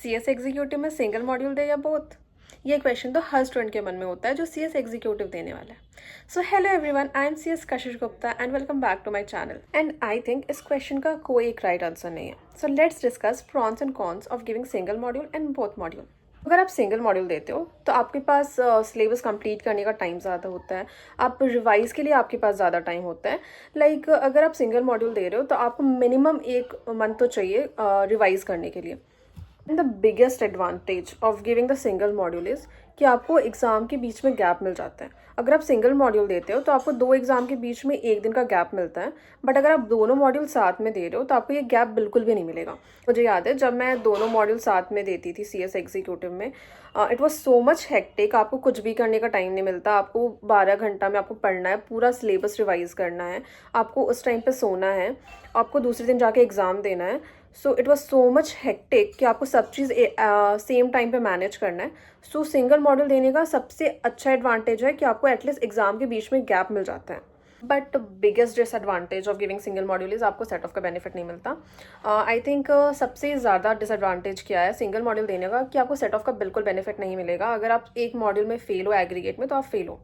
CS executive में single module दे या both? ये क्वेश्चन तो हर स्टूडेंट के मन में होता है जो CS एग्जीक्यूटिव देने वाला है। So hello everyone, I am CS Kashish Gupta and welcome back to my channel. And I think इस क्वेश्चन का कोई एक राइट आंसर नहीं है। So let's discuss pros and cons of giving single module and both module. अगर आप single module देते हो तो आपके पास सिलेबस कंप्लीट करने का टाइम ज़्यादा होता है, आप रिवाइज के लिए आपके पास ज़्यादा टाइम होता है। अगर आप सिंगल मॉड्यूल दे रहे हो तो आपको मिनिमम 1 मंथ तो चाहिए रिवाइज करने के लिए। And the biggest advantage of giving the single module is कि आपको एग्ज़ाम के बीच में गैप मिल जाता है। अगर आप सिंगल मॉड्यूल देते हो तो आपको 2 एग्ज़ाम के बीच में 1 दिन का गैप मिलता है, बट अगर आप दोनों मॉड्यूल साथ में दे रहे हो तो आपको ये गैप बिल्कुल भी नहीं मिलेगा। मुझे याद है जब मैं दोनों मॉड्यूल साथ में देती थी CS एग्जीक्यूटिव में, it was so much hectic. आपको कुछ भी करने का टाइम नहीं मिलता, आपको 12 घंटा में आपको पढ़ना है, पूरा सिलेबस रिवाइज करना है, आपको उस टाइम पे सोना है, आपको दूसरे दिन जाके एग्ज़ाम देना है। So it was so much hectic कि आपको सब चीज़ सेम टाइम पे मैनेज करना है। सो सिंगल मॉड्यूल देने का सबसे अच्छा एडवांटेज है कि आपको एटलीस्ट एग्जाम के बीच में गैप मिल जाता है। But biggest disadvantage of giving single module is आपको सेट ऑफ का बेनिफिट नहीं मिलता। आई थिंक सबसे ज़्यादा डिसएडवांटेज क्या है सिंगल मॉड्यूल देने का, कि आपको सेट ऑफ का बिल्कुल बेनिफिट नहीं मिलेगा। अगर आप एक मॉड्यूल में फेल हो एग्रीगेट में तो आप फेल हो।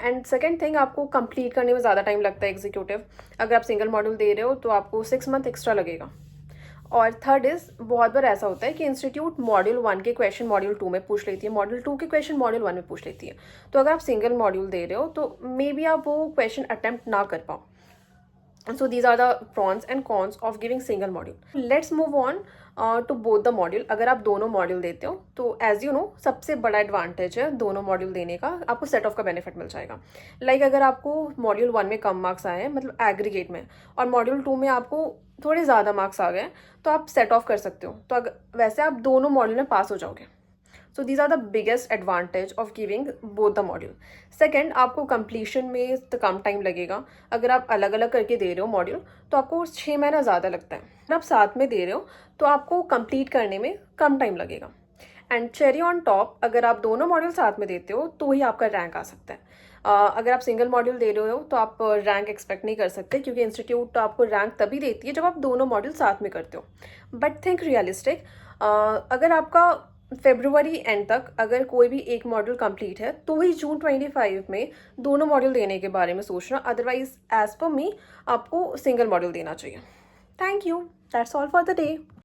एंड सेकेंड थिंग, आपको कंप्लीट करने में ज़्यादा टाइम लगता है एग्जीक्यूटिव। अगर आप सिंगल मॉड्यूल दे रहे हो तो आपको 6 मंथ एक्स्ट्रा लगेगा। और थर्ड इज़, बहुत बार ऐसा होता है कि इंस्टीट्यूट मॉड्यूल 1 के क्वेश्चन मॉड्यूल 2 में पूछ लेती है, मॉड्यूल 2 के क्वेश्चन मॉड्यूल 1 में पूछ लेती है। तो अगर आप सिंगल मॉड्यूल दे रहे हो तो मे बी आप वो क्वेश्चन अटेम्प्ट ना कर पाओ। So these are the pros and cons of giving single module. Let's move on to both the module. अगर आप दोनों मॉड्यूल देते हो तो एज यू नो सबसे बड़ा एडवांटेज है दोनों मॉड्यूल देने का, आपको सेट ऑफ का बेनिफिट मिल जाएगा। अगर आपको मॉड्यूल 1 में कम मार्क्स आए हैं, मतलब एग्रीगेट में, और मॉड्यूल 2 में आपको थोड़े ज़्यादा मार्क्स आ गए, तो आप सेट ऑफ कर सकते हो। तो वैसे आप दोनों मॉड्यूल में पास हो जाओगे। So these are the biggest advantage of giving both the module. Second, आपको कंप्लीशन में तो कम टाइम लगेगा। अगर आप अलग अलग करके दे रहे हो मॉड्यूल तो आपको 6 महीना ज़्यादा लगता है। अगर आप साथ में दे रहे हो तो आपको कंप्लीट करने में कम टाइम लगेगा। एंड चेरी ऑन टॉप, अगर आप दोनों मॉड्यूल साथ में देते हो तो ही आपका रैंक आ सकता है। अगर आप सिंगल मॉड्यूल दे रहे हो तो आप रैंक एक्सपेक्ट नहीं कर सकते, क्योंकि इंस्टीट्यूट आपको रैंक तभी देती है जब आप दोनों मॉड्यूल साथ में करते हो। बट थिंक रियलिस्टिक, अगर आपका फेब्रुवरी एंड तक अगर कोई भी एक मॉड्यूल कंप्लीट है तो ही जून 25 में दोनों मॉड्यूल देने के बारे में सोचना। अदरवाइज एज पर मी आपको सिंगल मॉड्यूल देना चाहिए। Thank you, that's all for the day.